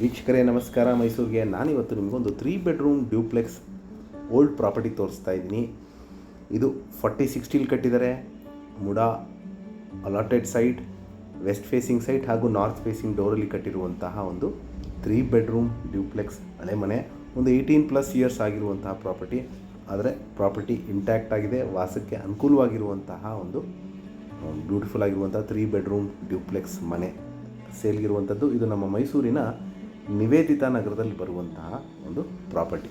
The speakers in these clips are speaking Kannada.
ವೀಕ್ಷಕರೇ ನಮಸ್ಕಾರ. ಮೈಸೂರಿಗೆ ನಾನಿವತ್ತು ನಿಮಗೊಂದು 3 ಬೆಡ್ರೂಮ್ ಡ್ಯೂಪ್ಲೆಕ್ಸ್ ಓಲ್ಡ್ ಪ್ರಾಪರ್ಟಿ ತೋರಿಸ್ತಾ ಇದ್ದೀನಿ. ಇದು 40 ಸ್ಟೀಲ್ ಕಟ್ಟಿದ್ದಾರೆ. MUDA allotted site, west facing site ಹಾಗೂ ನಾರ್ತ್ ಫೇಸಿಂಗ್ ಡೋರಲ್ಲಿ ಕಟ್ಟಿರುವಂತಹ ಒಂದು 3 ಬೆಡ್ರೂಮ್ ಡ್ಯೂಪ್ಲೆಕ್ಸ್ ಹಳೆ ಮನೆ. ಒಂದು 18+ ಇಯರ್ಸ್ ಆಗಿರುವಂತಹ ಪ್ರಾಪರ್ಟಿ. ಆದರೆ ಪ್ರಾಪರ್ಟಿ ಇಂಟ್ಯಾಕ್ಟ್ ಆಗಿದೆ. ವಾಸಕ್ಕೆ ಅನುಕೂಲವಾಗಿರುವಂತಹ ಒಂದು ಬ್ಯೂಟಿಫುಲ್ ಆಗಿರುವಂಥ 3 ಬೆಡ್ರೂಮ್ ಡ್ಯೂಪ್ಲೆಕ್ಸ್ ಮನೆ ಸೇಲ್ಗಿರುವಂಥದ್ದು. ಇದು ನಮ್ಮ ಮೈಸೂರಿನ ನಿವೇದಿತಾ ನಗರದಲ್ಲಿ ಬರುವಂತಹ ಒಂದು ಪ್ರಾಪರ್ಟಿ.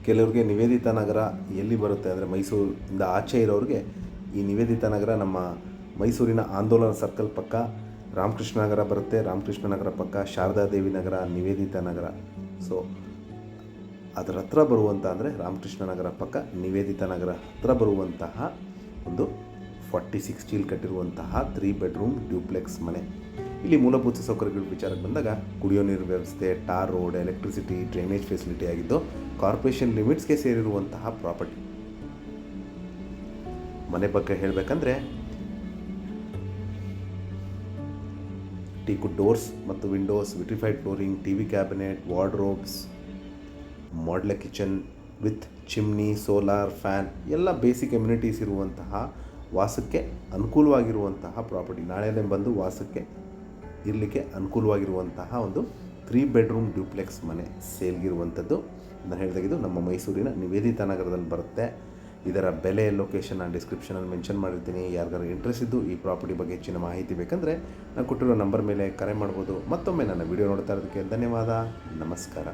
ಕೆಲವ್ರಿಗೆ ನಿವೇದಿತಾ ನಗರ ಎಲ್ಲಿ ಬರುತ್ತೆ ಅಂದರೆ ಮೈಸೂರಿಂದ ಆಚೆ ಇರೋರಿಗೆ ಈ ನಿವೇದಿತಾ ನಗರ ನಮ್ಮ ಮೈಸೂರಿನ ಆಂದೋಲನ ಸರ್ಕಲ್ ಪಕ್ಕ ರಾಮಕೃಷ್ಣ ನಗರ ಬರುತ್ತೆ. ರಾಮಕೃಷ್ಣ ನಗರ ಪಕ್ಕ ಶಾರದಾದೇವಿ ನಗರ, ನಿವೇದಿತಾ ನಗರ. ಸೊ ಅದರ ಹತ್ರ ಬರುವಂಥ ಅಂದರೆ ರಾಮಕೃಷ್ಣ ನಗರ ಪಕ್ಕ ನಿವೇದಿತಾ ನಗರ ಹತ್ರ ಬರುವಂತಹ ಒಂದು 40 ಸ್ಟೀಲ್ ಕಟ್ಟಿರುವಂತಹ 3 ಬೆಡ್ರೂಮ್ ಡ್ಯೂಪ್ಲೆಕ್ಸ್ ಮನೆ. ಇಲ್ಲಿ ಮೂಲಭೂತ ಸೌಕರ್ಯಗಳ ವಿಚಾರಕ್ಕೆ ಬಂದಾಗ ಕುಡಿಯೋ ನೀರು ವ್ಯವಸ್ಥೆ, tar road, electricity, drainage facility ಆಗಿದ್ದು ಕಾರ್ಪೊರೇಷನ್ ಲಿಮಿಟ್ಸ್ಗೆ ಸೇರಿರುವಂತಹ ಪ್ರಾಪರ್ಟಿ. ಮನೆ ಬಗ್ಗೆ ಹೇಳಬೇಕಂದ್ರೆ ಟೀಕು ಡೋರ್ಸ್ ಮತ್ತು windows, vitrified flooring, TV cabinet, wardrobes, modular kitchen with chimney, solar fan ಎಲ್ಲ ಬೇಸಿಕ್ ಎಮ್ಯುನಿಟೀಸ್ ಇರುವಂತಹ ವಾಸಕ್ಕೆ ಅನುಕೂಲವಾಗಿರುವಂತಹ ಪ್ರಾಪರ್ಟಿ. ನಾಳೆನೇ ಬಂದು ವಾಸಕ್ಕೆ ಇರಲಿಕ್ಕೆ ಅನುಕೂಲವಾಗಿರುವಂತಹ ಒಂದು 3 ಬೆಡ್ರೂಮ್ ಡ್ಯೂಪ್ಲೆಕ್ಸ್ ಮನೆ ಸೇಲ್ಗಿರುವಂಥದ್ದು. ನಾನು ಹೇಳಿದಾಗಿದ್ದು ನಮ್ಮ ಮೈಸೂರಿನ ನಿವೇದಿತಾ ನಗರದಲ್ಲಿ ಬರುತ್ತೆ. ಇದರ ಬೆಲೆ, ಲೊಕೇಶನ್ ನಾನು ಡಿಸ್ಕ್ರಿಪ್ಷನಲ್ಲಿ ಮೆನ್ಷನ್ ಮಾಡಿರ್ತೀನಿ. ಯಾರಿಗಾರು ಇಂಟ್ರೆಸ್ಟ್ ಇದ್ದು ಈ ಪ್ರಾಪರ್ಟಿ ಬಗ್ಗೆ ಹೆಚ್ಚಿನ ಮಾಹಿತಿ ಬೇಕಂದರೆ ನಾನು ಕೊಟ್ಟಿರೋ ನಂಬರ್ ಮೇಲೆ ಕರೆ ಮಾಡ್ಬೋದು. ಮತ್ತೊಮ್ಮೆ ನನ್ನ ವಿಡಿಯೋ ನೋಡ್ತಾ ಇರೋದಕ್ಕೆ ಧನ್ಯವಾದ. ನಮಸ್ಕಾರ.